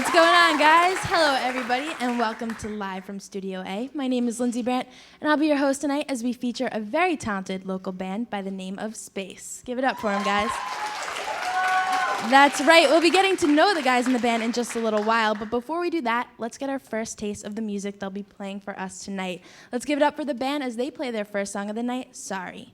What's going on, guys? Hello, everybody, and welcome to Live from Studio A. My name is Lindsay Brandt, and I'll be your host tonight as we feature a very talented local band by the name of Space. Give it up for them, guys. That's right. We'll be getting to know the guys in the band in just a little while, but before we do that, let's get our first taste of the music they'll be playing for us tonight. Let's give it up for the band as they play their first song of the night, Sorry.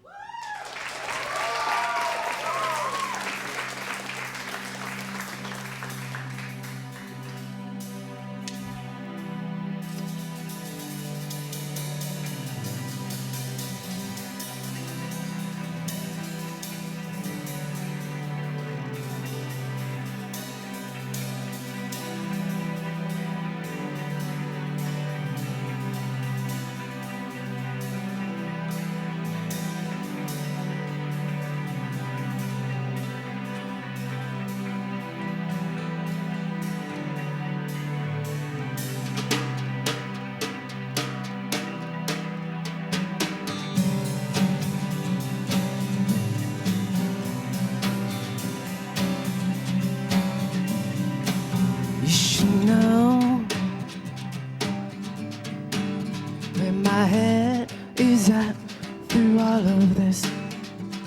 My head is at through all of this.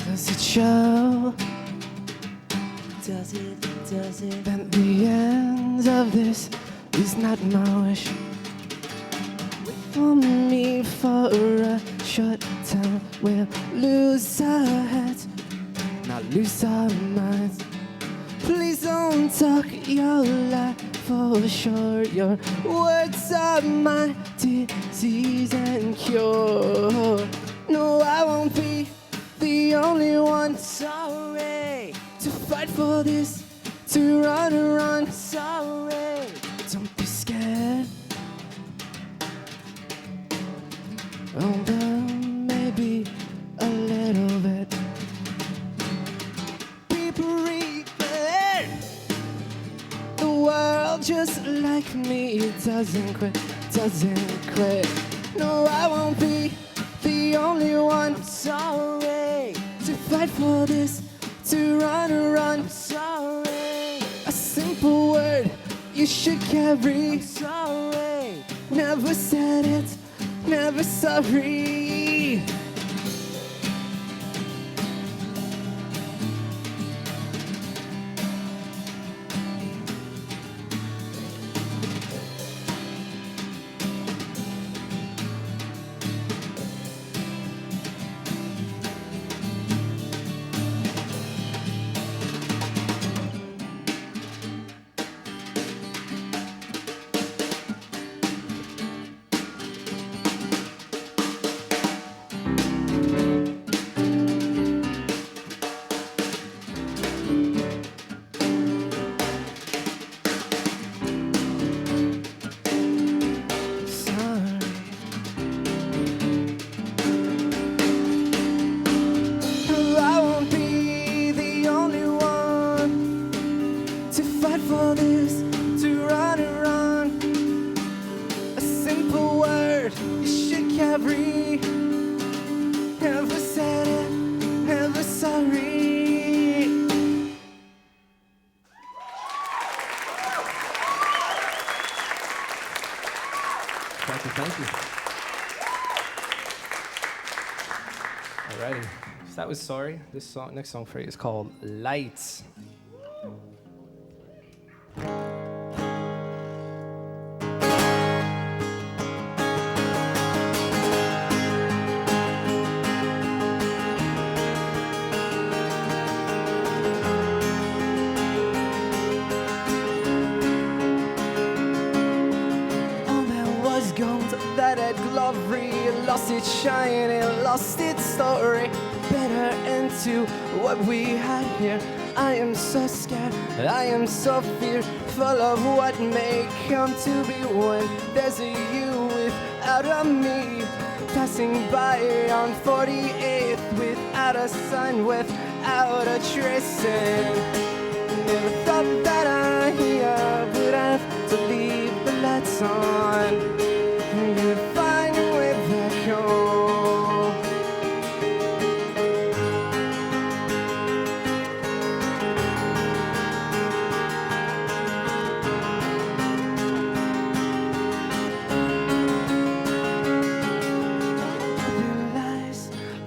Does it show? Does it? That the end of this is not my wish. Wait for me for a short time. We'll lose our heads, not lose our minds. Please don't talk your life for sure. Your words are my disease and cure. No, I won't be the only one. Sorry to fight for this, to run. Sorry, don't be scared. Oh, but maybe a little bit. Be prepared. The world just like me, it doesn't quit. No, I won't be the only one. Sorry to fight for this, to run. Sorry, a simple word you should carry. Sorry, never said it, never sorry. For this, to run. A simple word you should carry. Never said it, never sorry. Thank you. Alrighty, so that was Sorry. This next song for you is called Lights. That had glory lost its shine and lost its story. Better into what we had here. I am so scared, I am so fearful of what may come to be when there's a you without a me. Passing by on 48th without a sign, without a trace. And never thought that I would have to leave the lights on. You'd find your way back home.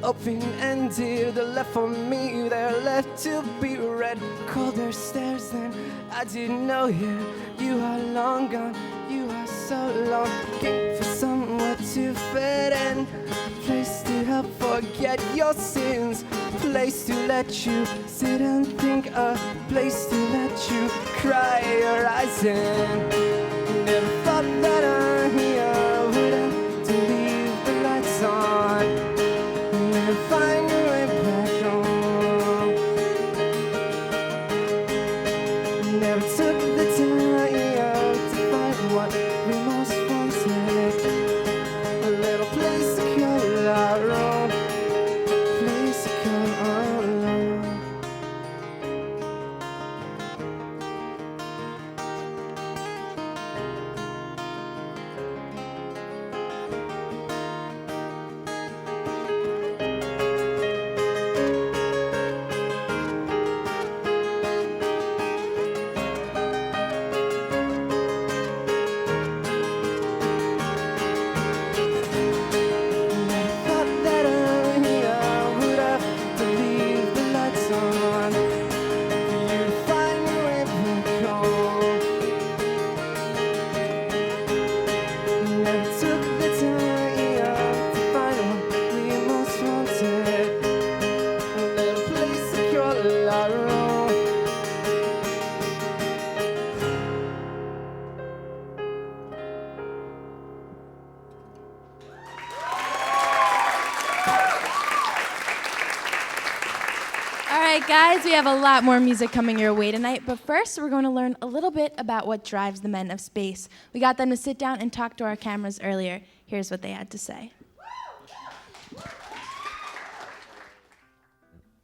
open-ended. They're left for me, they're left to be read. Colder stairs than I didn't know you. You are long gone, you are so long. Looking for somewhere to fit in, place to help forget your sins, place to let you sit and think, a place to let you cry your eyes in. Never thought that I would have to leave the lights on and find your way back home. Never took the time to find what we most wanted. A little place to call our own, place to call our own. All right, guys, we have a lot more music coming your way tonight, but first we're going to learn a little bit about what drives the men of space. We got them to sit down and talk to our cameras earlier. Here's what they had to say.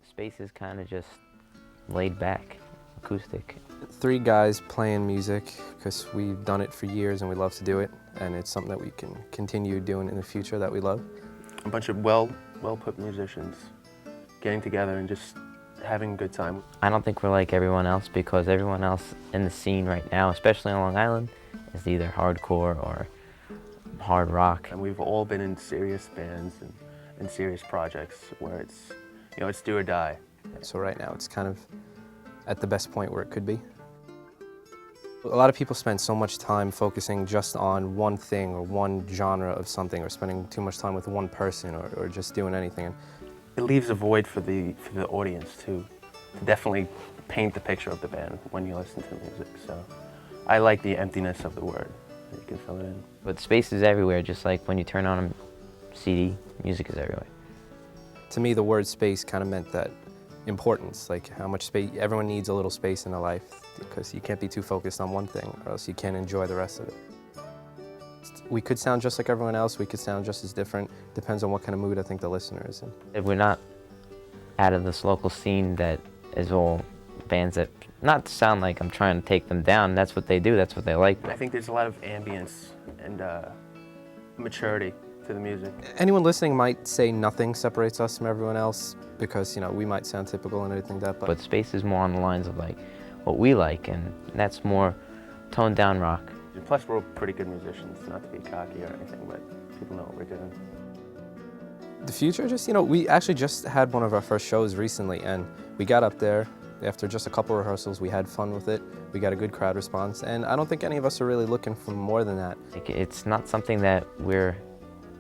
Space is kind of just laid back, acoustic. 3 guys playing music because we've done it for years and we love to do it, and it's something that we can continue doing in the future that we love. A bunch of well-put musicians getting together and just having a good time. I don't think we're like everyone else because everyone else in the scene right now, especially on Long Island, is either hardcore or hard rock. And we've all been in serious bands and serious projects where it's, you know, it's do or die. So right now it's kind of at the best point where it could be. A lot of people spend so much time focusing just on one thing or one genre of something, or spending too much time with one person, or just doing anything. It leaves a void for the audience to definitely paint the picture of the band when you listen to the music. So I like the emptiness of the word. You can fill it in. But space is everywhere, just like when you turn on a CD, music is everywhere. To me, the word space kind of meant that importance, like how much space, everyone needs a little space in their life, because you can't be too focused on one thing or else you can't enjoy the rest of it. We could sound just like everyone else, we could sound just as different, depends on what kind of mood I think the listener is in. If we're not out of this local scene that is all bands that, not to sound like I'm trying to take them down, that's what they do, that's what they like. I think there's a lot of ambience and maturity to the music. Anyone listening might say nothing separates us from everyone else because, you know, we might sound typical and everything like that, But space is more on the lines of like what we like, and that's more toned down rock. And plus, we're all pretty good musicians, not to be cocky or anything, but people know what we're doing. The future, just, you know, we actually just had one of our first shows recently, and we got up there. After just a couple rehearsals, we had fun with it. We got a good crowd response, and I don't think any of us are really looking for more than that. It's not something that we're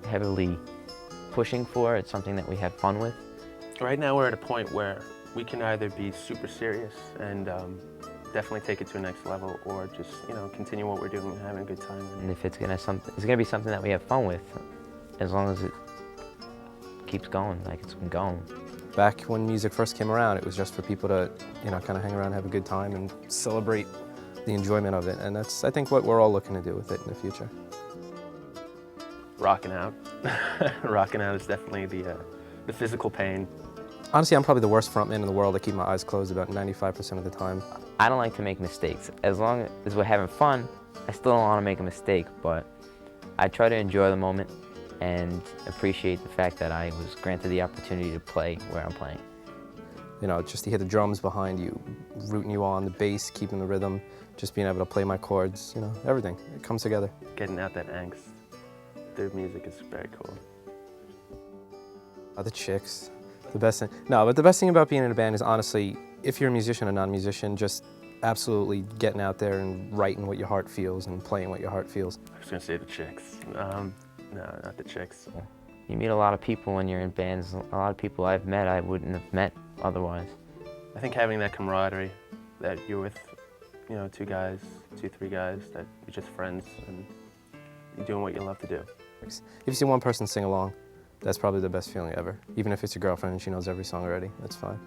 heavily pushing for, it's something that we have fun with. Right now, we're at a point where we can either be super serious and definitely take it to the next level, or just, you know, continue what we're doing and having a good time. And if it's gonna be something that we have fun with, as long as it keeps going like it's been going. Back when music first came around, it was just for people to, you know, kind of hang around, have a good time, and celebrate the enjoyment of it. And that's, I think, what we're all looking to do with it in the future. Rocking out. Rocking out is definitely the physical pain. Honestly, I'm probably the worst frontman in the world. I keep my eyes closed about 95% of the time. I don't like to make mistakes. As long as we're having fun, I still don't want to make a mistake, but I try to enjoy the moment and appreciate the fact that I was granted the opportunity to play where I'm playing. You know, just to hear the drums behind you, rooting you on, the bass, keeping the rhythm, just being able to play my chords, you know, everything. It comes together. Getting out that angst through music is very cool. The chicks, the best thing. No, but the best thing about being in a band is honestly, if you're a musician or non-musician, just absolutely getting out there and writing what your heart feels and playing what your heart feels. I was gonna say the chicks. No, not the chicks. You meet a lot of people when you're in bands. A lot of people I've met I wouldn't have met otherwise. I think having that camaraderie, that you're with, two, three guys, that you're just friends and you're doing what you love to do. If you see one person sing along, that's probably the best feeling ever. Even if it's your girlfriend and she knows every song already, that's fine.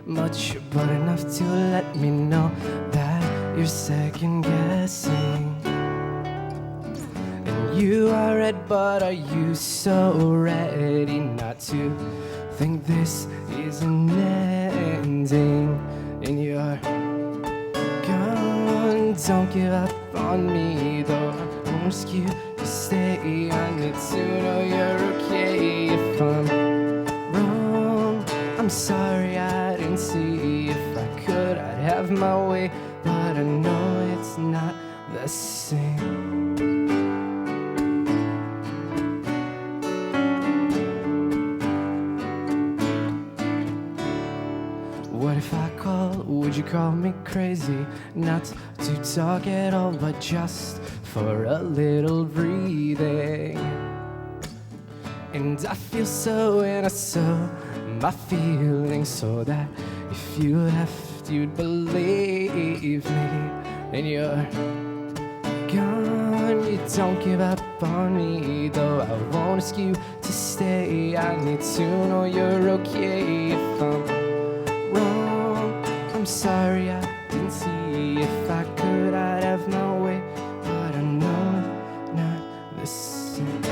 Much, but enough to let me know that you're second guessing. And you are red, but are you so ready not to think this is an ending? And you're gone, don't give up on me, though I won't ask you to stay. I need to know you're okay. If I'm wrong, I'm sorry, I didn't see. If I could, I'd have my way, but I know it's not the same. What if I call? Would you call me crazy? Not to talk at all, but just for a little breathing. And I feel so, and I so my feelings, so that if you left, you'd believe me. And you're gone, you don't give up on me, though I won't ask you to stay. I need to know you're okay. If I'm wrong, I'm sorry, I didn't see. If I could, I'd have my way, but I know it's not the same.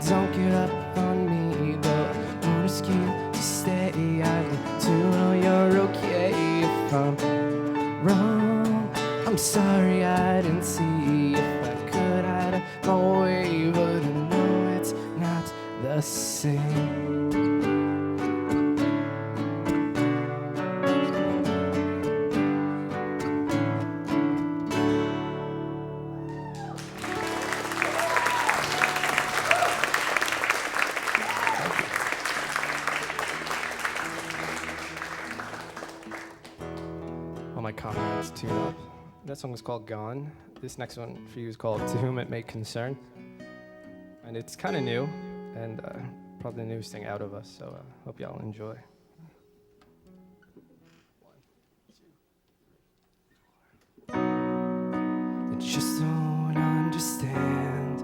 Don't give up on me, though I won't ask you to stay. I need to know you're okay. If I'm wrong, I'm sorry, I didn't see. If I could, I'd have my way, but I know it's not the same. All my comrades tune up. That song was called Gone. This next one for you is called To Whom It May Concern. And it's kind of new, and probably the newest thing out of us, so hope y'all enjoy. I just don't understand,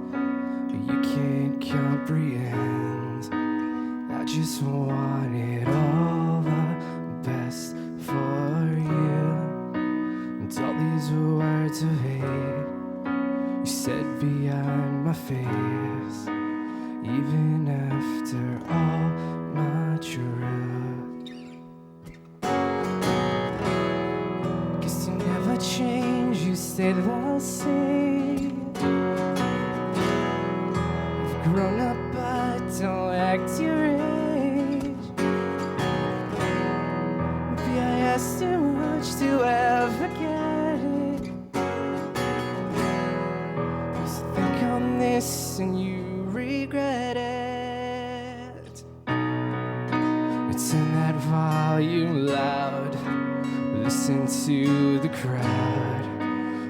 you can't comprehend. I just want it all the best for you. And all these words of hate you said behind my face, even after all my truth. Guess you never change, you stay the same. You've grown up but don't act your age. Maybe I asked too much to ever get it. Just think on this and you regret it. into the crowd.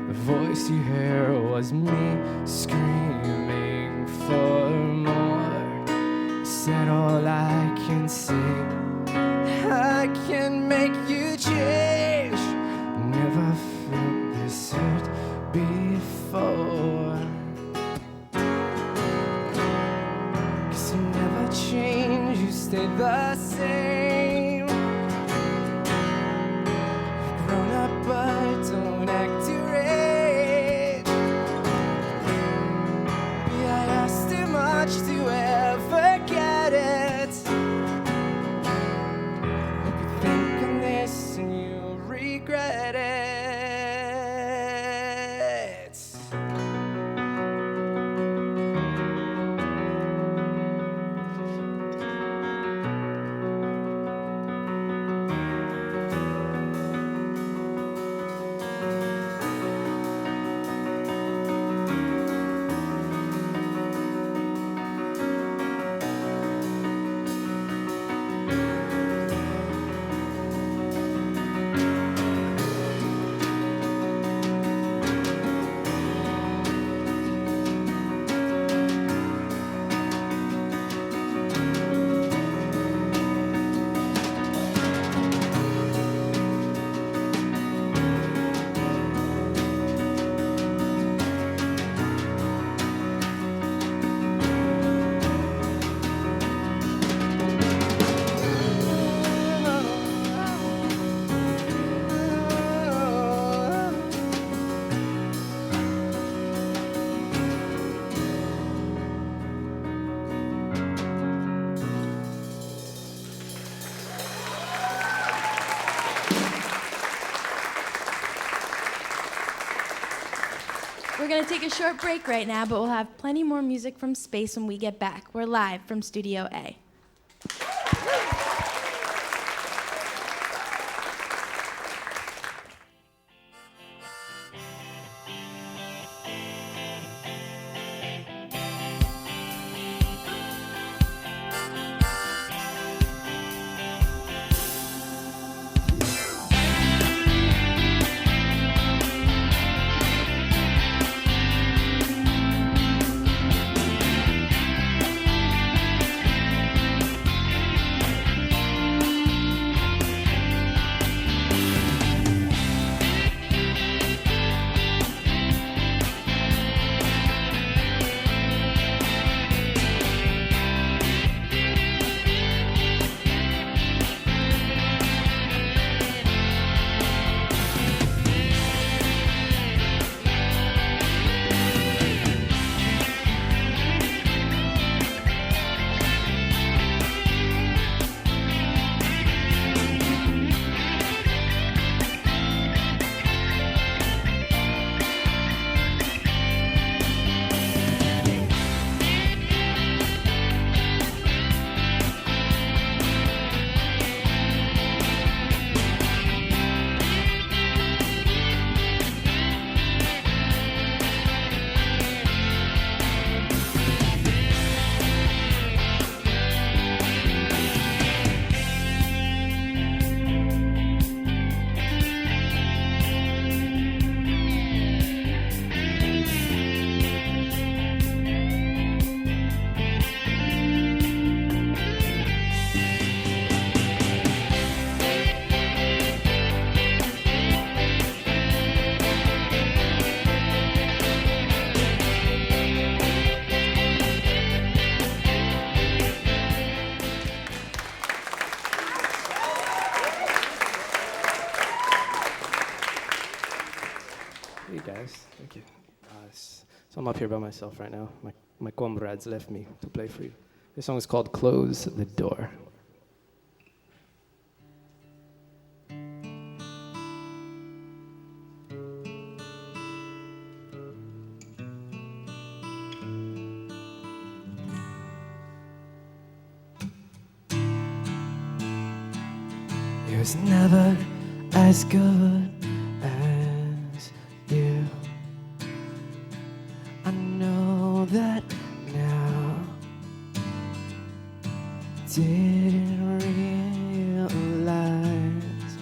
The voice you hear was me screaming for more. Said all I can say, I can make you change. Never felt this hurt before. 'Cause you never change, you stay the same. You've grown up but don't act your age. Maybe I asked too much to ever get it. Hope you think on this and you'll regret it. We're going to take a short break right now, but we'll have plenty more music from space when we get back. We're live from Studio A. Hey guys, thank you. So I'm up here by myself right now. My comrades left me to play for you. This song is called Close the Door. It was never as good as you. I know that now. Didn't realize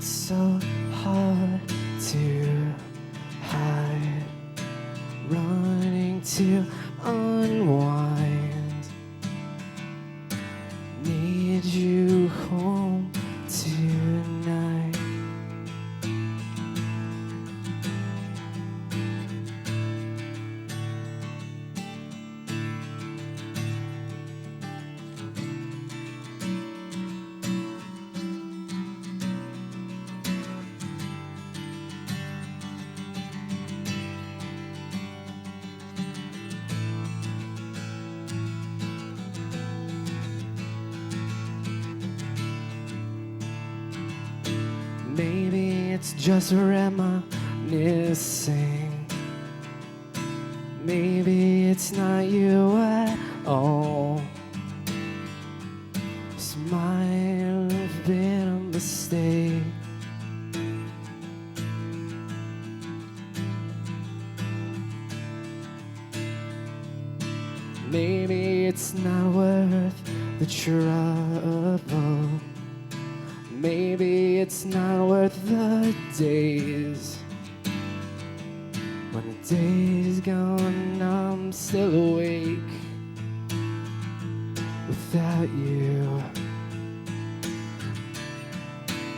It's so hard to hide, running to unwind. Need you home tonight. Maybe it's just reminiscing. Maybe it's not you at all. This might have been a mistake. Maybe it's not worth the trouble. Maybe it's not worth the days. When the day's gone, I'm still awake without you.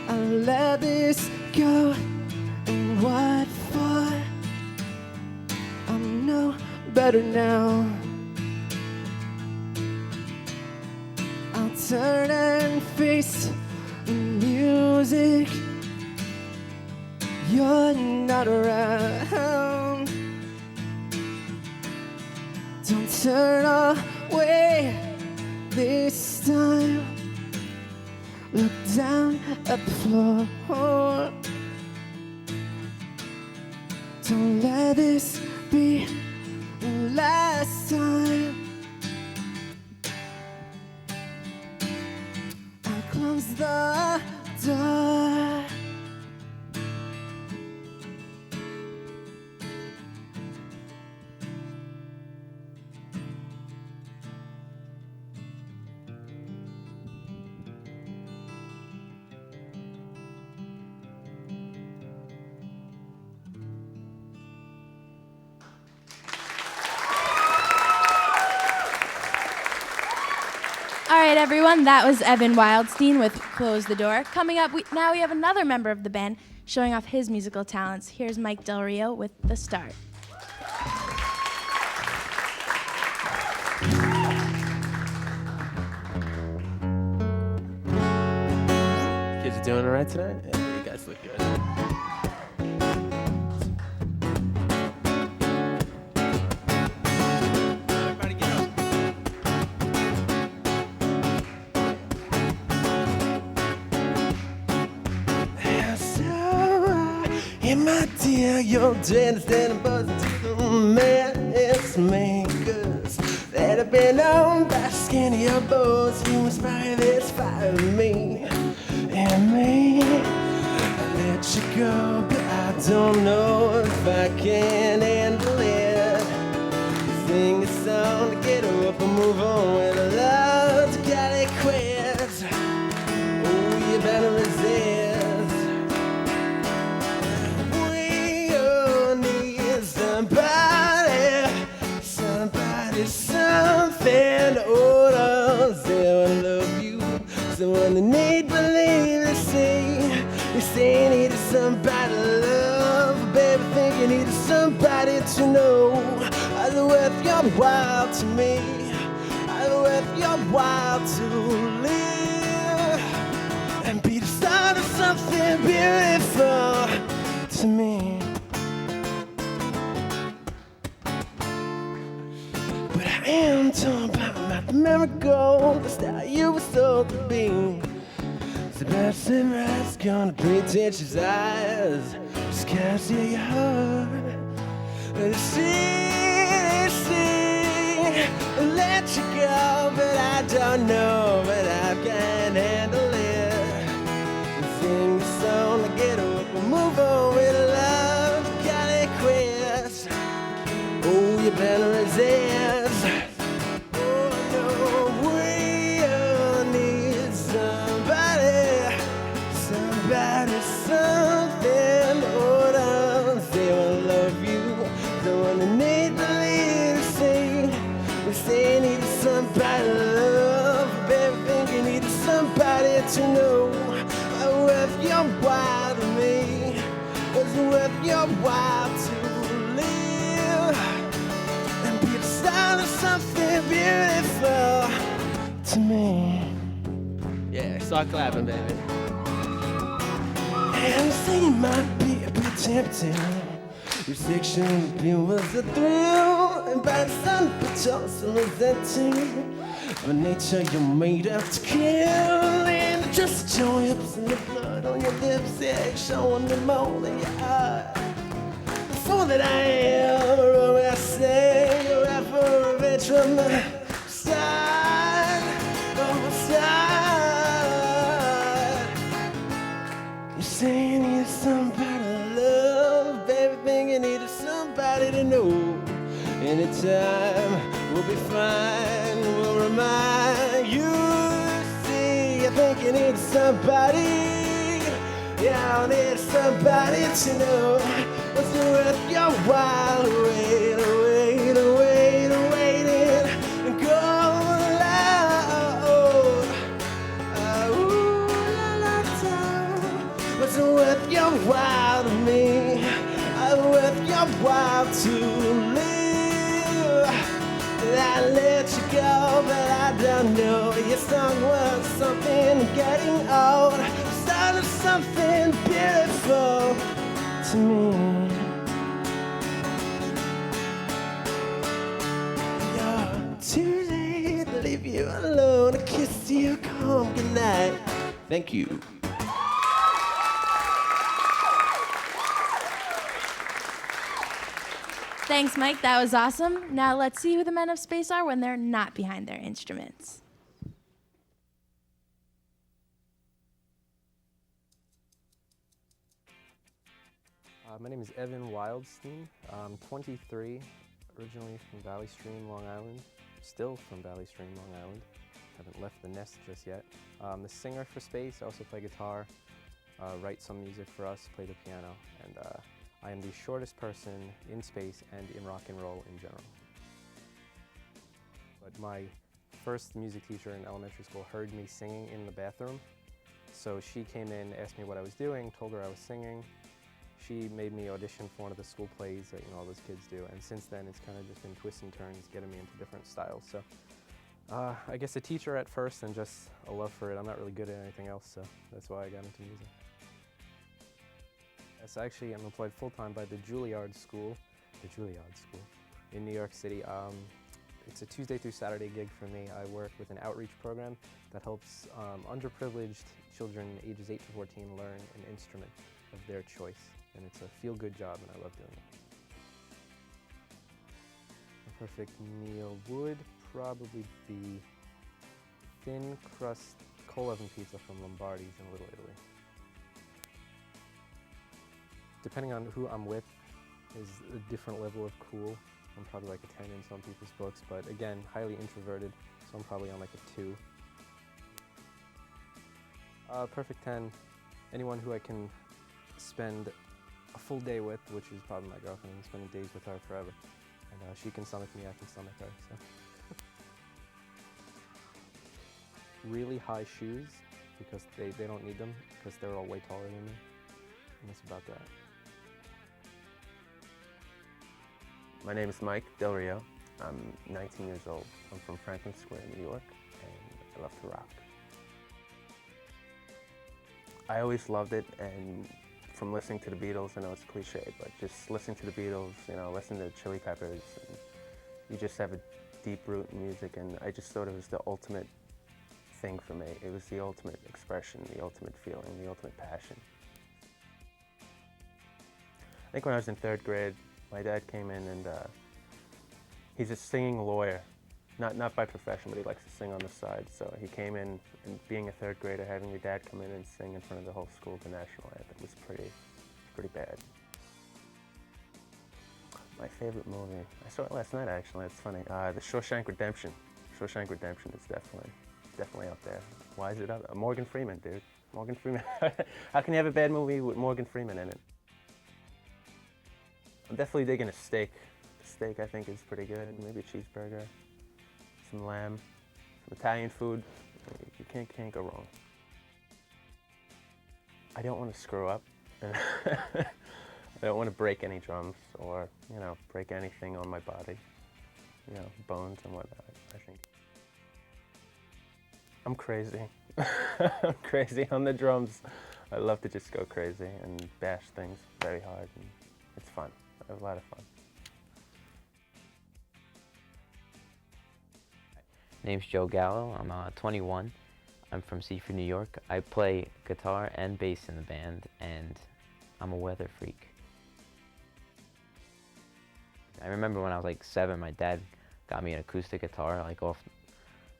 I let this go, and what for? I'm no better now. I'll turn and face the music. You're not around. Don't turn away this time. Look down at the floor. Don't let this be the last time. I'll close the door. All right, everyone, that was Evan Wildstein with Close the Door. Coming up, now we have another member of the band showing off his musical talents. Here's Mike Del Rio with The Start. Kids are doing all right tonight? Yeah, you guys look good. Everybody get up. In my dear, your dread is standing buzzing to the madness makers that have been owned by skinnier boys who inspire this fire in me and me. I let you go, but I don't know if I can handle it. Sing a song to get up and move on with a love to get it quit. Oh, you better resist. Something to hold on, someone to love you, someone to need, believe, they say you needed somebody to love, baby, think you needed somebody to know. Are they worth your while to me? Are they worth your while to live and be the start of something beautiful to me? I am talking about the miracle, the style you were sold to be. Sebastian Wright's gonna pretentious eyes, just can't see your heart. They see, let you go, but I don't know, but I can't handle it. Sing the song to get up and move on with love, got it quit. Oh, you better resist. Somebody your while to live and be the start of something beautiful to me. Yeah, start clapping, baby. And singing might be a bit tempting. Your sexual appeal was a thrill, and by the sun, but also resenting. By nature, you're made up to kill, and just your hips and the blood on your lips, yeah, showing me more than your heart. The fool that I am, or I say, you're ever revenge from the start, from the start. You say you need somebody to love, baby, think you need somebody to know. Anytime we'll be fine, we'll remind you. See, I think you need somebody. Yeah, I need somebody to know what's worth your while. Waiting, and go loud. Ooh, la, la, da. What's worth your while to me? Worth your while to live. I let you go, but I don't know. Your song was something getting old. Started something beautiful to me. You're too late to leave you alone. A kiss to you, calm goodnight. Thank you. Thanks, Mike. That was awesome. Now let's see who the men of space are when they're not behind their instruments. My name is Evan Wildstein. I'm 23, originally from Valley Stream, Long Island. Still from Valley Stream, Long Island. Haven't left the nest just yet. I'm the singer for Space. I also play guitar, write some music for us, play the piano, and I am the shortest person in Space and in rock and roll in general. But my first music teacher in elementary school heard me singing in the bathroom. So she came in, asked me what I was doing, told her I was singing. She made me audition for one of the school plays that all those kids do. And since then, it's kind of just been twists and turns, getting me into different styles. So I guess a teacher at first and just a love for it. I'm not really good at anything else, so that's why I got into music. Yes, actually, I'm employed full-time by the Juilliard School in New York City. It's a Tuesday through Saturday gig for me. I work with an outreach program that helps underprivileged children ages 8 to 14 learn an instrument of their choice. And it's a feel-good job, and I love doing it. A perfect meal would probably be thin crust cold oven pizza from Lombardi's in Little Italy. Depending on who I'm with is a different level of cool. I'm probably like a 10 in some people's books, but again, highly introverted, so I'm probably on like a 2. Perfect 10, anyone who I can spend a full day with, which is probably my girlfriend, and spending days with her forever. And she can stomach me, I can stomach her, so. Really high shoes, because they don't need them, because they're all way taller than me. And that's about that. My name is Mike Del Rio. I'm 19 years old. I'm from Franklin Square, New York, and I love to rock. I always loved it, and from listening to the Beatles, I know it's cliche, but just listening to the Beatles, listening to the Chili Peppers, and you just have a deep root in music, and I just thought it was the ultimate thing for me. It was the ultimate expression, the ultimate feeling, the ultimate passion. I think when I was in 3rd grade, my dad came in, and he's a singing lawyer, not by profession, but he likes to sing on the side. So he came in, and being a 3rd grader, having your dad come in and sing in front of the whole school the national anthem was pretty bad. My favorite movie, I saw it last night actually. It's funny. The Shawshank Redemption. Shawshank Redemption is definitely up there. Why is it up? Morgan Freeman, dude. Morgan Freeman. How can you have a bad movie with Morgan Freeman in it? I'm definitely digging a steak. The steak I think is pretty good. Maybe a cheeseburger, some lamb, some Italian food. You can't go wrong. I don't want to screw up. I don't want to break any drums or, you know, break anything on my body, you know, bones and whatnot, I think. I'm crazy. I'm crazy on the drums. I love to just go crazy and bash things very hard, and it's fun. I have a lot of fun. Name's Joe Gallo. I'm 21. I'm from Seaford, New York. I play guitar and bass in the band, and I'm a weather freak. I remember when I was like 7, my dad got me an acoustic guitar, like off.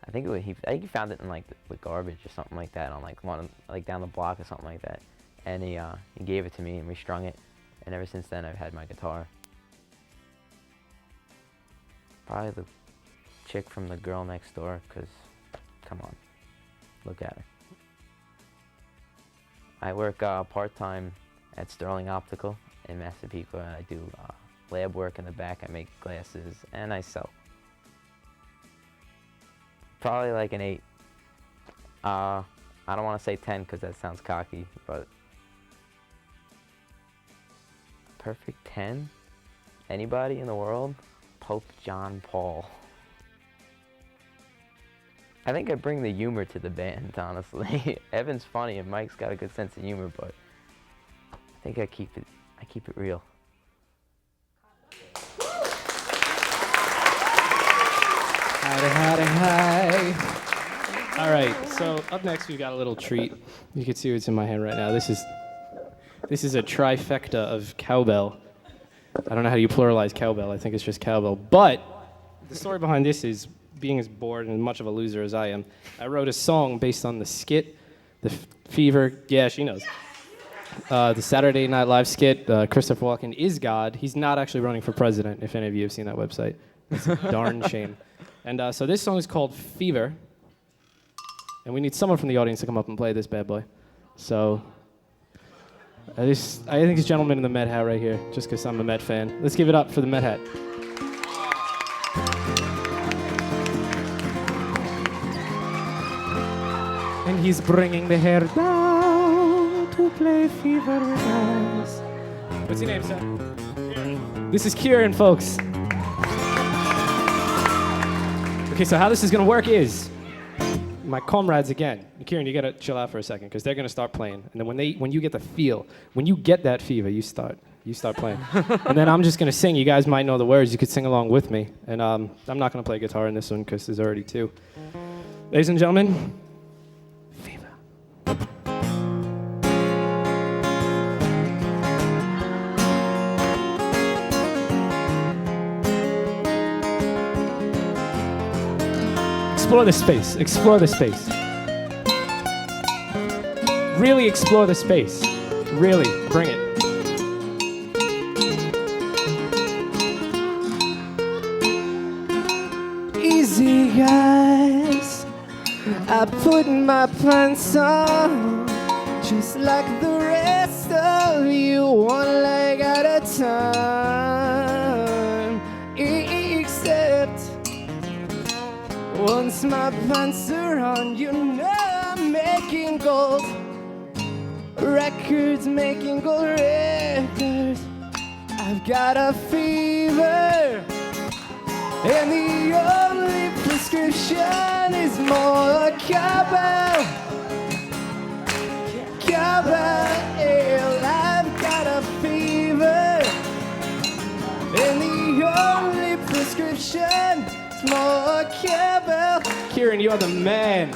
I think he found it in like the garbage or something like that on like down the block or something like that, and he gave it to me and we strung it, and ever since then I've had my guitar. Probably the chick from The Girl Next Door, 'cause come on, look at her. I work part-time at Sterling Optical in Massapequa. I do lab work in the back. I make glasses and I sell. Probably like an 8. I don't want to say 10 because that sounds cocky, but perfect 10? Anybody in the world? Pope John Paul. I think I bring the humor to the band, honestly. Evan's funny and Mike's got a good sense of humor, but I think I keep it real. Howdy, howdy, hi. All right, so up next we've got a little treat. You can see what's in my hand right now. This is a trifecta of cowbell. I don't know how you pluralize cowbell. I think it's just cowbell. But the story behind this is, being as bored and much of a loser as I am, I wrote a song based on the skit, the Fever. Yeah, she knows. The Saturday Night Live skit, Christopher Walken is God. He's not actually running for president, if any of you have seen that website. It's a darn shame. And so this song is called Fever. And we need someone from the audience to come up and play this bad boy. So I think this gentleman in the Met hat right here, just because I'm a Met fan. Let's give it up for the Met hat. And he's bringing the hair down to play Fever with us. What's your name, sir? Kieran. This is Kieran, folks. Okay, so how this is gonna work is, my comrades again. Kieran, you gotta chill out for a second, because they're gonna start playing. And then when you get the feel, when you get that fever, you start playing. And then I'm just gonna sing. You guys might know the words. You could sing along with me. And I'm not gonna play guitar in this one, because there's already 2. Ladies and gentlemen, Fever. Explore the space. Explore the space. Really explore the space. Really, bring it. Easy, guys. I put my pants on just like the rest of you, one leg at a time. Except once my pants are on, you know I'm making gold records, making gold records. I've got a fever, and the only prescription is more cowbell. Cowbell ale. I've got a fever, and the only prescription is more cowbell. Kieran, you're the man.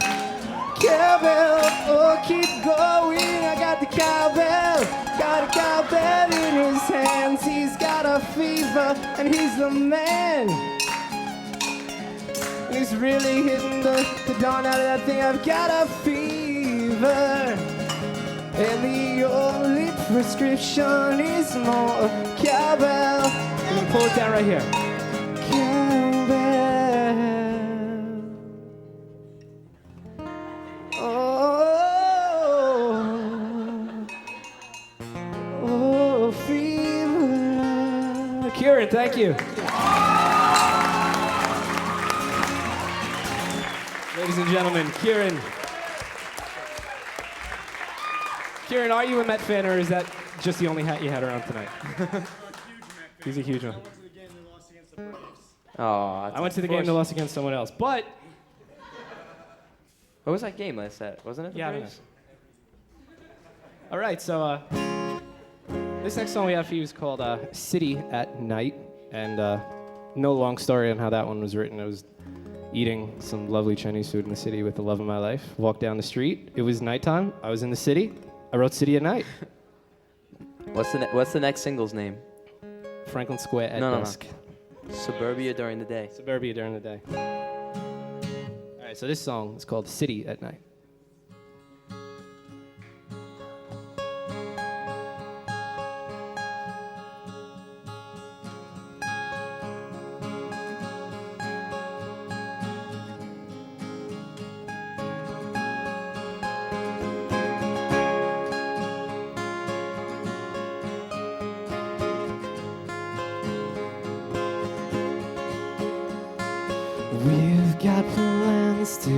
Cowbell, oh, keep going. I got the cowbell. Got a cowbell in his hands. He's got a fever, and he's the man. He's really hitting the dawn out of that thing. I've got a fever, and the only prescription is more cowbell. I'm gonna pull it down right here. Cowbell. Oh, fever. Kieran, thank you. Ladies and gentlemen, Kieran. Kieran, are you a Met fan, or is that just the only hat you had around tonight. He's a huge one. Oh, I went to the game they lost against someone else, but What was that game last set? Wasn't it the yeah, I don't Braves? know. All right, so this next song we have for you is called "City at Night," and no long story on how that one was written. I was eating some lovely Chinese food in the city with the love of my life. Walked down the street. It was nighttime. I was in the city. I wrote "City at Night." What's the next single's name? Franklin Square at No. dusk. Suburbia during the day. Suburbia during the day. All right, so this song is called "City at Night." We've got plans to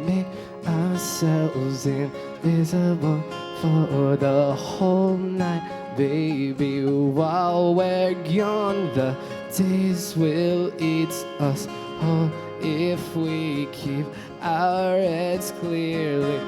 make ourselves invisible for the whole night, baby. While we're gone, the days will eat us whole if we keep our heads clearly.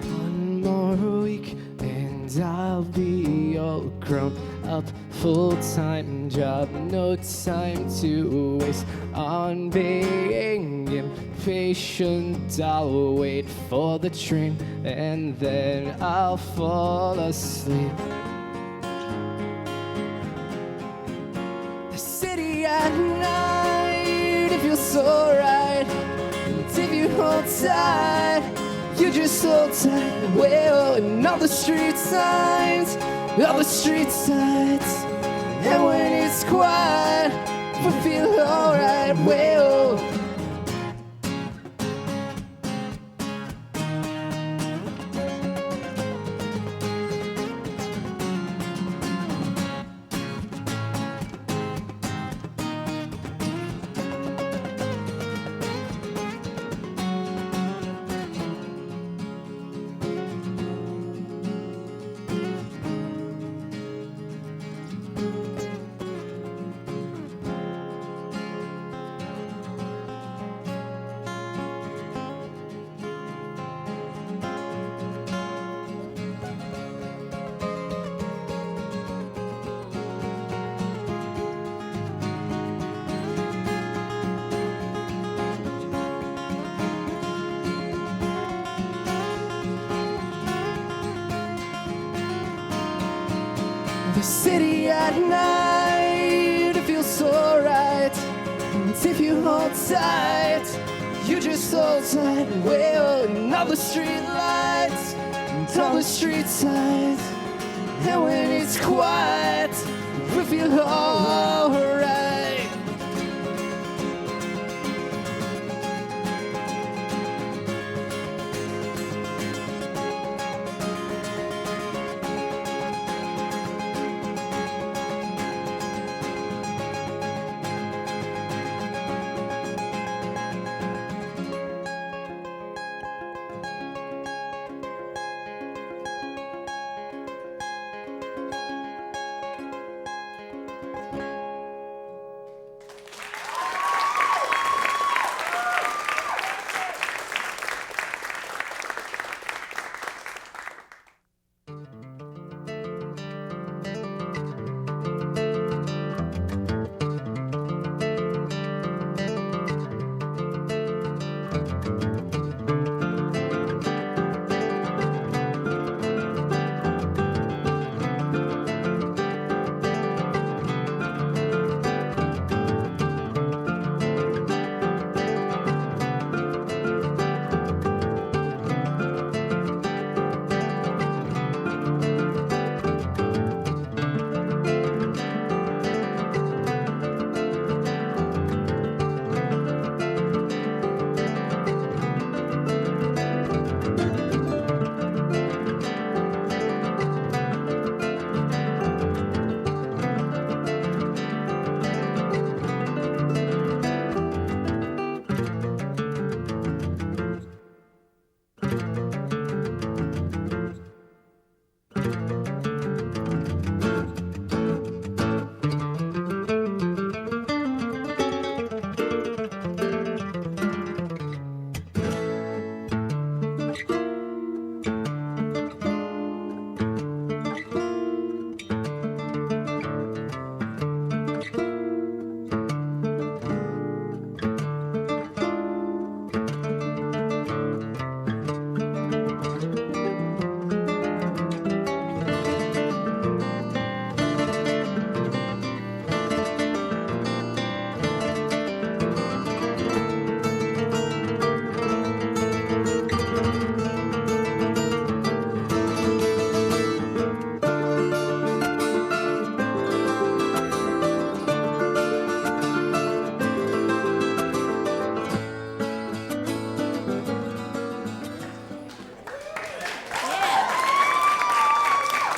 One more week and I'll be all grown up, full-time job, no time to waste on being impatient. I'll wait for the train and then I'll fall asleep. The city at night, it feels so right. And if you hold tight, you just hold tight. Well, and all the street signs, all the street signs. And when it's quiet, we feel alright. Well, the city at night, it feels so right. And if you hold tight, you just hold tight. Well, and all the street lights, and all the street signs. And when it's quiet, we feel alright.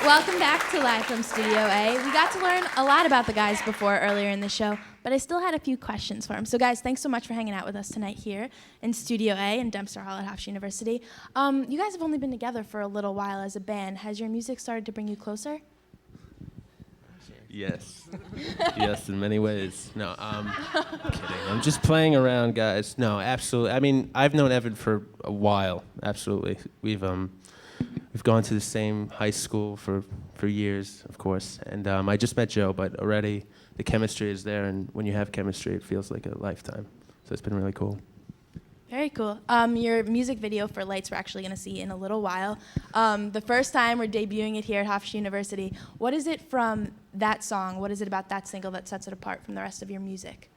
Welcome back to Live from Studio A. We got to learn a lot about the guys before earlier in the show, but I still had a few questions for them. So guys, thanks so much for hanging out with us tonight here in Studio A in Dempster Hall at Hofstra University. You guys have only been together for a little while as a band. Has your music started to bring you closer? Yes. Yes, in many ways. No, I'm kidding. I'm just playing around, guys. No, absolutely. I mean, I've known Evan for a while. Absolutely. We've gone to the same high school for years, of course. And I just met Joe, but already the chemistry is there. And when you have chemistry, it feels like a lifetime. So it's been really cool. Very cool. Your music video for Lights we're actually going to see in a little while. The first time we're debuting it here at Hofstra University. What is it from that song? What is it about that single that sets it apart from the rest of your music?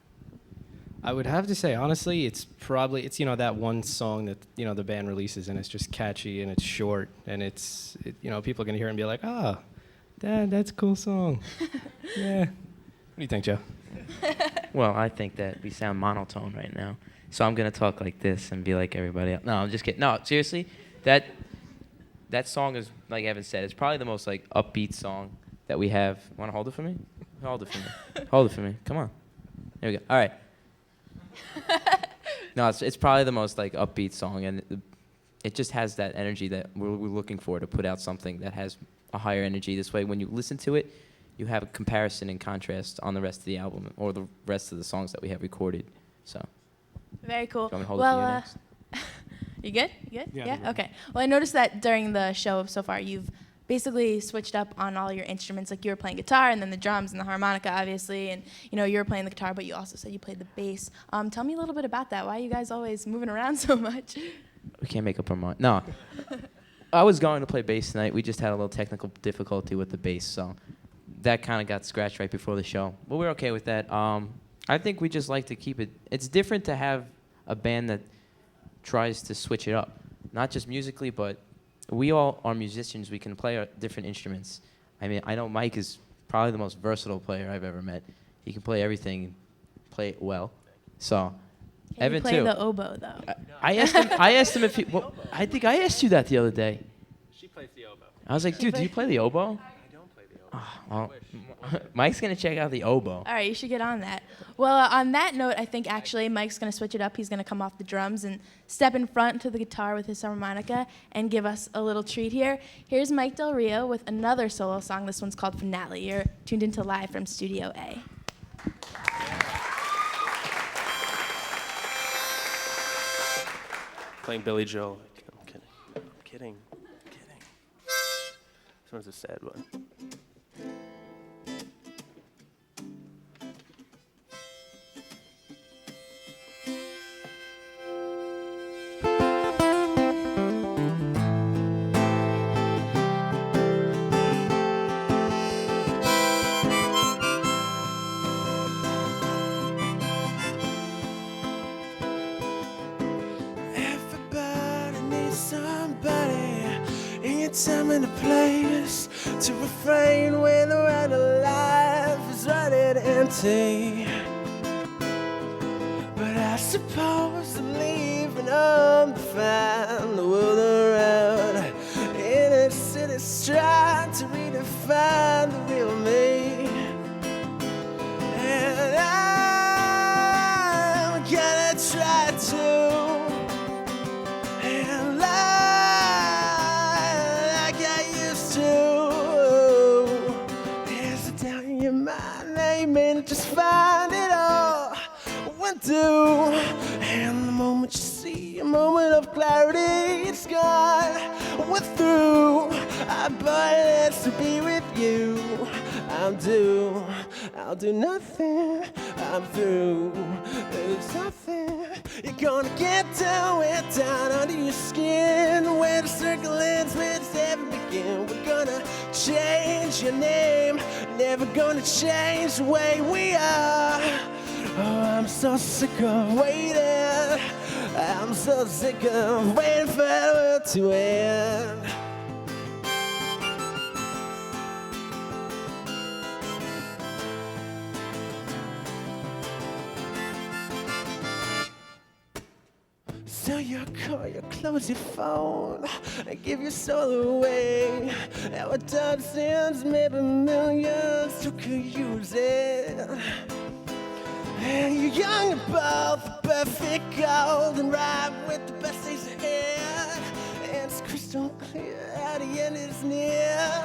I would have to say, honestly, it's that one song that, the band releases, and it's just catchy, and it's short, and people are going to hear it and be like, Dad, that's a cool song. Yeah. What do you think, Joe? Well, I think that we sound monotone right now. So I'm going to talk like this and be like everybody else. No, I'm just kidding. No, seriously, that song is, like Evan said, it's probably the most, like, upbeat song that we have. Want to hold it for me? Hold it for me. Hold it for me. Come on. There we go. All right. No, it's probably the most, like, upbeat song, and it just has that energy that we're looking for, to put out something that has a higher energy. This way, when you listen to it, you have a comparison and contrast on the rest of the album or the rest of the songs that we have recorded. So. Very cool. Do you want me to hold it for you next? You good? You good? Yeah. Okay. Well, I noticed that during the show so far, you've basically switched up on all your instruments. Like, you were playing guitar, and then the drums and the harmonica, obviously, and you were playing the guitar, but you also said you played the bass. Tell me a little bit about that. Why are you guys always moving around so much? We can't make up our mind. No. I was going to play bass tonight. We just had a little technical difficulty with the bass, so that kind of got scratched right before the show. But we're okay with that. I think we just like to keep it. It's different to have a band that tries to switch it up, not just musically, but we all are musicians. We can play our different instruments. I mean, I know Mike is probably the most versatile player I've ever met. He can play everything, play it well. So, Can Evan you play too. the oboe, though? I asked him if he. Well, I think I asked you that the other day. She plays the oboe. I was like, dude, do you play the oboe? I don't play the oboe. Well, Mike's gonna check out the oboe. All right, you should get on that. Well, on that note, I think actually Mike's going to switch it up. He's going to come off the drums and step in front to the guitar with his harmonica and give us a little treat here. Here's Mike Del Rio with another solo song. This one's called Finale. You're tuned into Live from Studio A. Playing Billy Joel. I'm kidding. I'm kidding. This one's a sad one. Time and a place to refrain when the road of life is running empty. But I suppose I'm leaving home to find the world around. In a city trying to redefine the real me. And I'm gonna try to just find it all will do. And the moment you see a moment of clarity, it's gone. We're through. I bought to be with you. I'll do nothing. I'm through. There's nothing. You're gonna get down, way down under your skin. Where the circle ends, where does ever begin? We're gonna change your name. Never gonna change the way we are. Oh, I'm so sick of waiting. I'm so sick of waiting for the world to end. So you call, you close your phone, and give your soul away. Our dozens, maybe millions, who could use it? And you're young and bold, perfect gold, and ride with the best days ahead. And it's crystal clear, the end is near.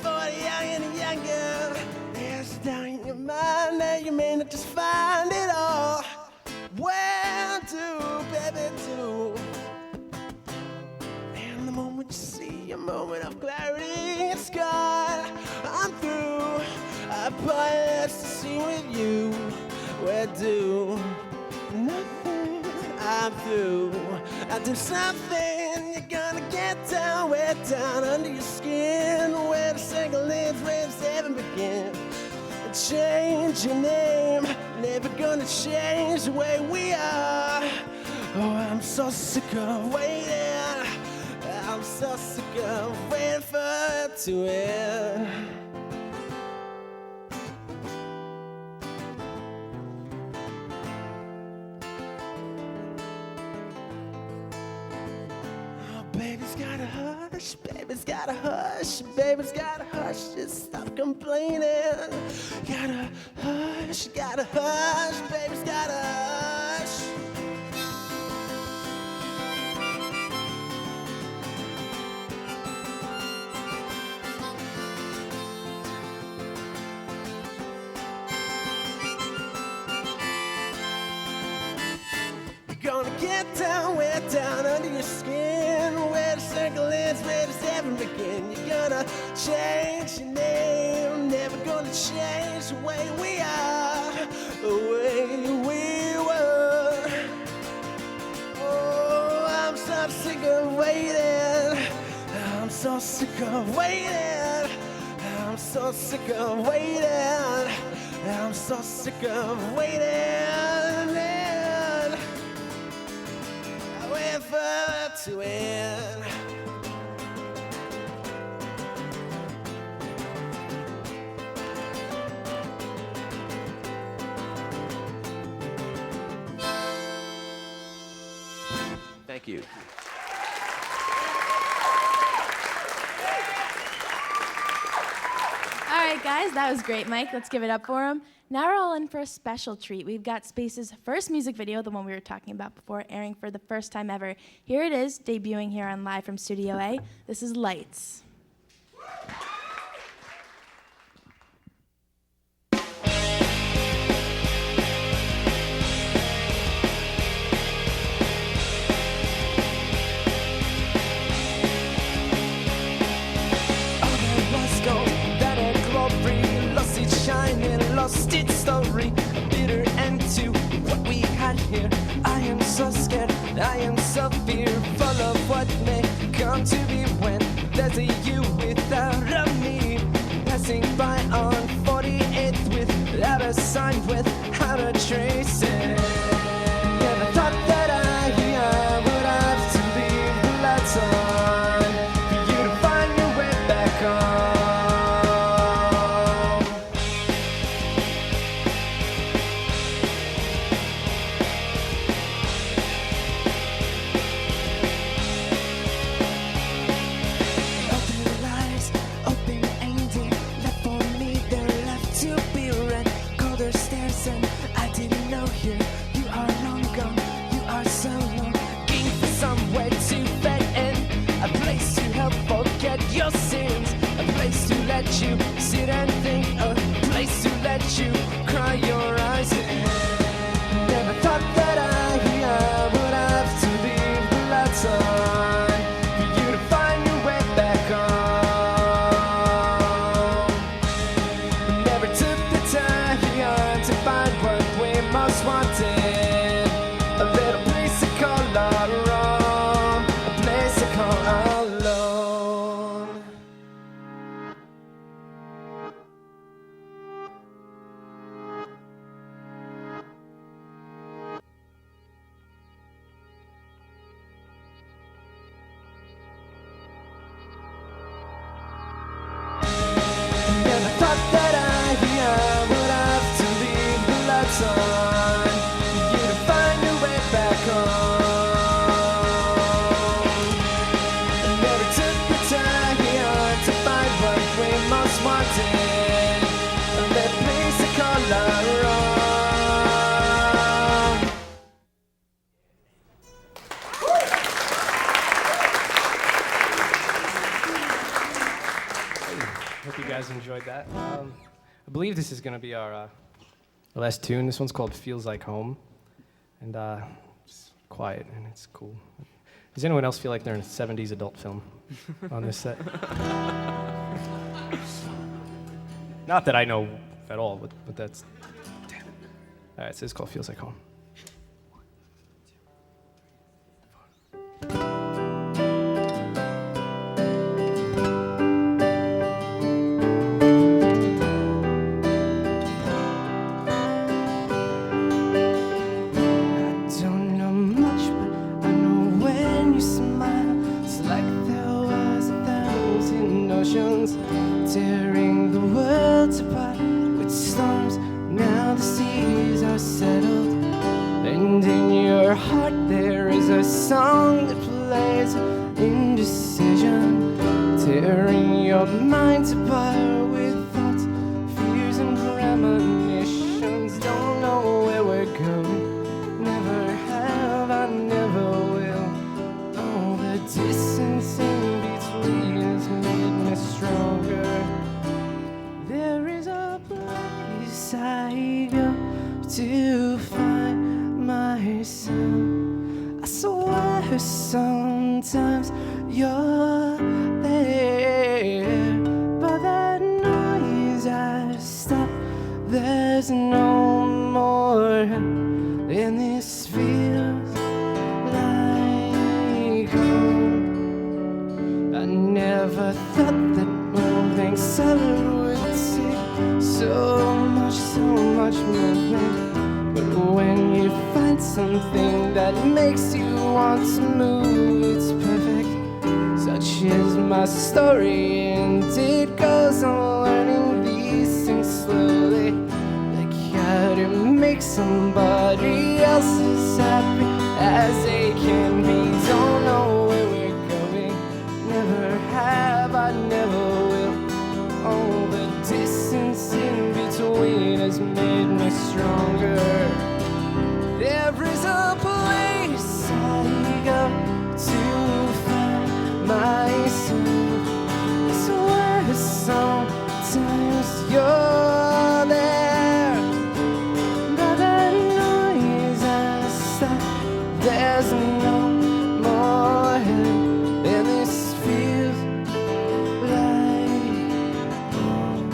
For the young and the younger, there's down in your mind that you may not just find it all. Where do, baby, do? And the moment you see a moment of clarity, it's gone. I'm through. I promise to see with you. Where do? Nothing. I'm through. I do something. You're gonna get down, way down under your skin. Where the single lives, where the seven begin. Change your name, never gonna change the way we are. Oh, I'm so sick of waiting. I'm so sick of waiting for it to end. Baby's gotta hush, baby's gotta hush, baby's gotta hush, just stop complaining. Gotta hush, baby's gotta hush. You're gonna get down, way down under your skin. Where the circle ends, where does heaven begin? You're gonna change your name, never gonna change the way we are, the way we were. Oh, I'm so sick of waiting. I'm so sick of waiting. I'm so sick of waiting. I'm so sick of waiting. Wait for it to end. Thank you. All right, guys, that was great, Mike. Let's give it up for him. Now we're all in for a special treat. We've got Space's first music video, the one we were talking about before, airing for the first time ever. Here it is, debuting here on Live from Studio A. This is Lights. Lost its story, a bitter end to what we had here. I am so scared, I am so fearful of what may come to be when there's a you without a me. Passing by on 48th without a sign, without a trace. Never thought that I would have to leave the lights on for you to find your way back on. guys enjoyed that. I believe this is going to be our last tune. This one's called Feels Like Home. And it's quiet and it's cool. Does anyone else feel like they're in a 70s adult film on this set? Not that I know at all, but that's... Damn it. All right, so it's called Feels Like Home. Tearing the world apart with storms. Now the seas are settled, and in your heart there is a song that plays indecision, tearing your mind apart with thoughts, fears, and premonitions. Don't know where we're going, never have, I never will. Oh, the distance in between has made me stronger. There is a place I go to find myself. I swear sometimes you're there, but that noise I stop. There's no more, and this feels like home. I never thought that moving southern would take so much movement. But when you find something that makes you want to move, it's perfect. Such is my story, and it goes on learning these things slowly, like how to make somebody else as happy as they can be. Don't know where we're going, never have, I never will. Oh, the distance in between has made me stronger. There is a place I go to find myself. I swear sometimes you're there, but that noise I stop. There's no more help, and this feels like home.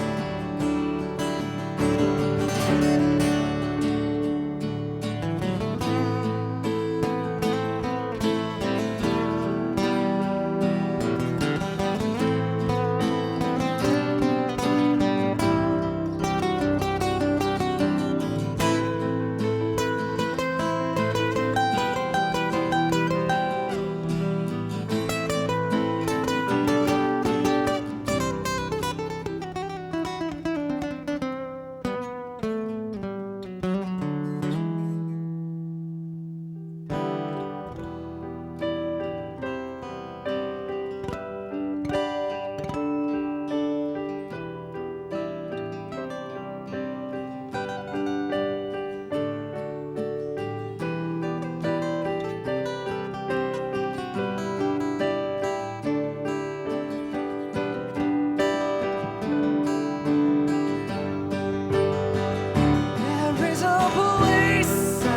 There is a place I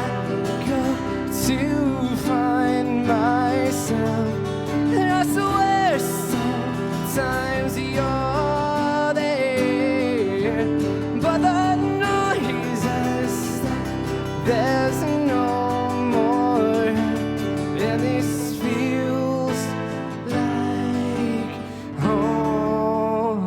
go to find myself, and I swear sometimes you're there, but the noise has stopped. There's no more, and this feels like home.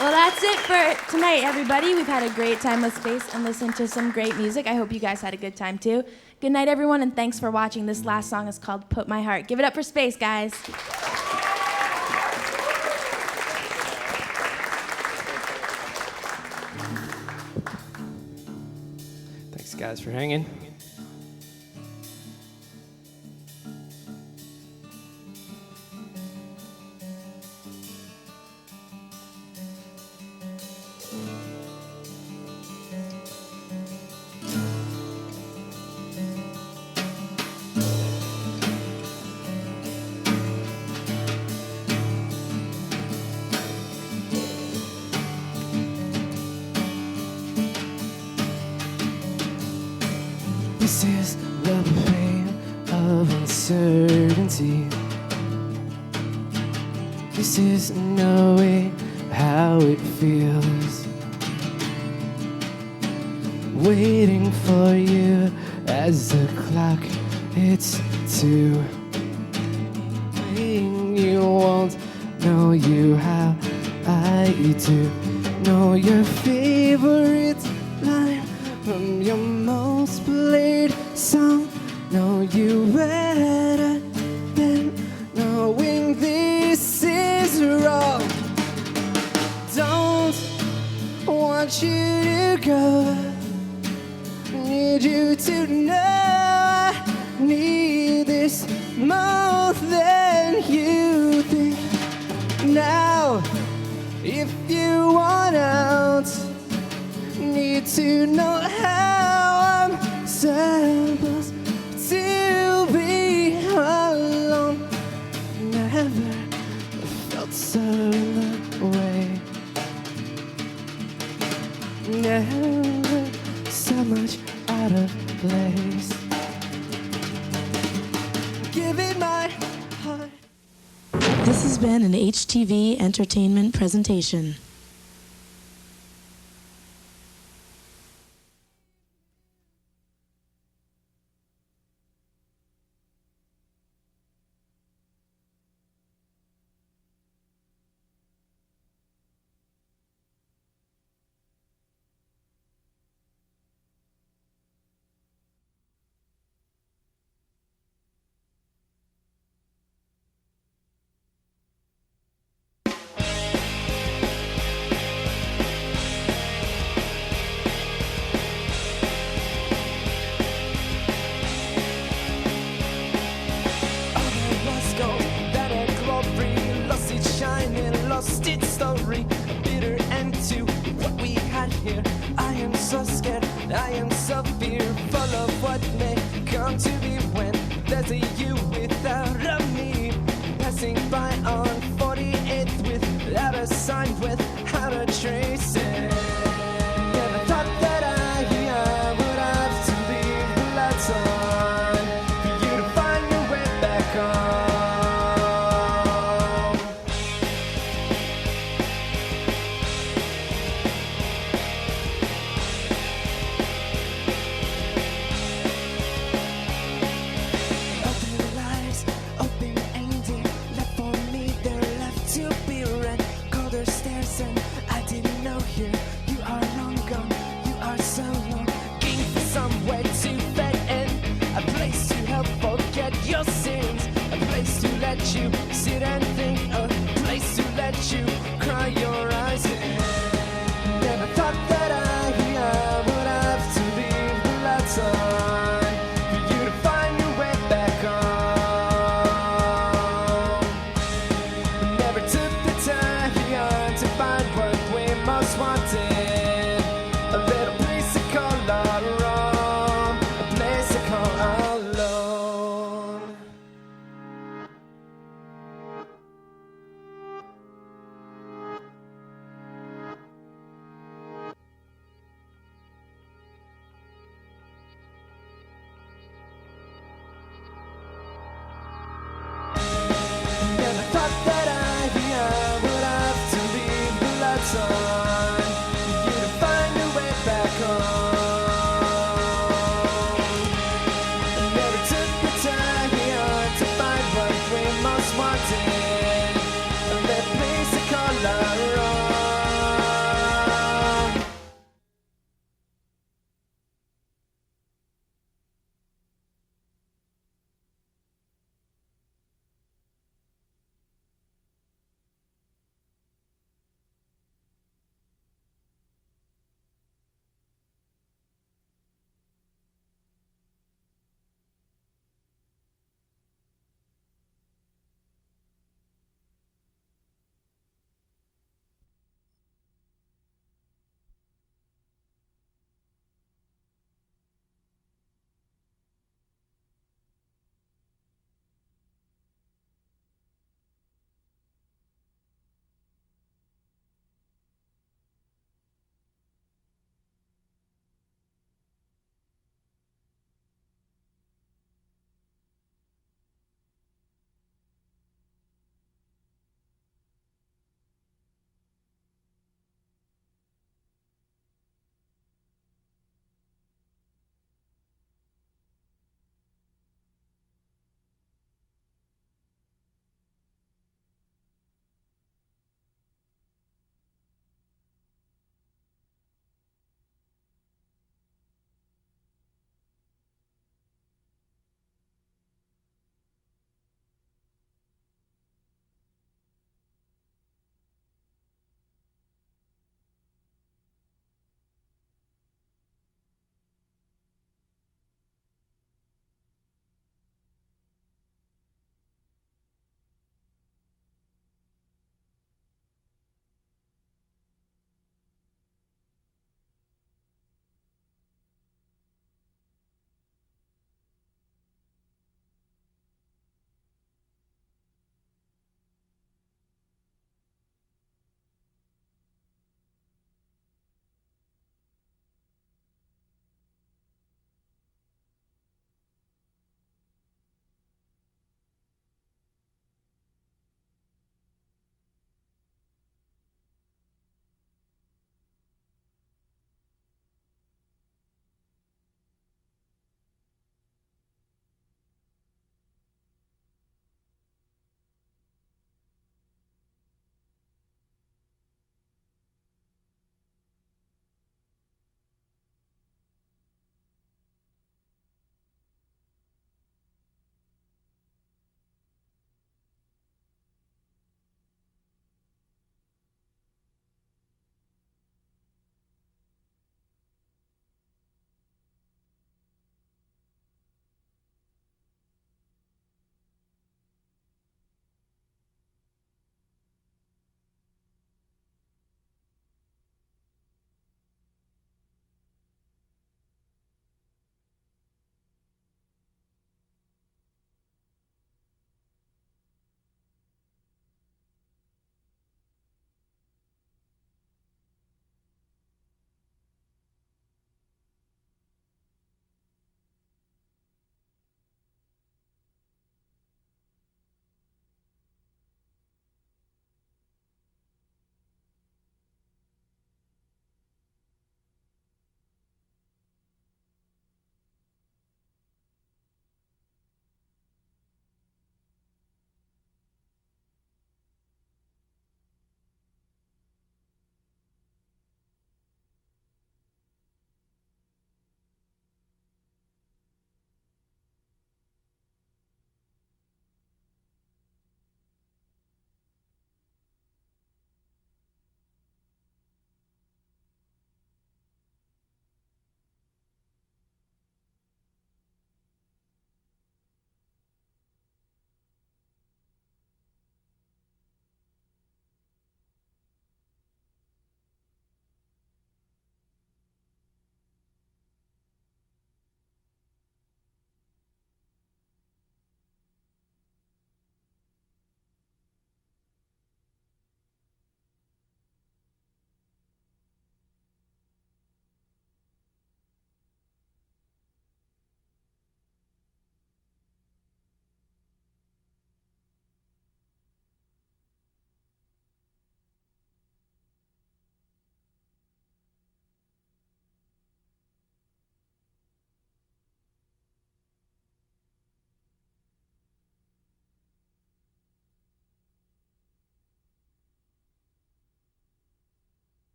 Well, that's it for tonight, everybody. We've had a great time with Space and listened to some great music. I hope you guys had a good time, too. Good night, everyone, and thanks for watching. This last song is called Put My Heart. Give it up for Space, guys. Thanks, guys, for hanging. This is the pain of uncertainty. This is knowing how it feels. Waiting for you as the clock hits 2. Praying you won't know you how I do. Know your favorite line from your most played song. Know you better than knowing this is wrong. Don't want you to go. Need you to know I need this more than you think. Now, if you want out, need to know how I'm supposed to be alone. Never felt so in the way. Never so much out of place. Give it my heart. This has been an HTV Entertainment presentation. Lost its story, a bitter end to what we had here. I am so scared, I am so fearful of what may come to be when there's a you without a me. Passing by on 48th without a sign, without a trace. Never thought that I would have to leave the lights on for you to find your way back on. Your sins, a place to let you sit and think, a place to let you cry your eyes in. Never thought that I would have to leave the lights on for you to find your way back on. Never took the time to find what we most wanted. A little place to call our own, a place to call our love. Never thought that I would have to leave the lights on for you to find your way back on. Never took the time to find what we most wanted. A little place to call our own.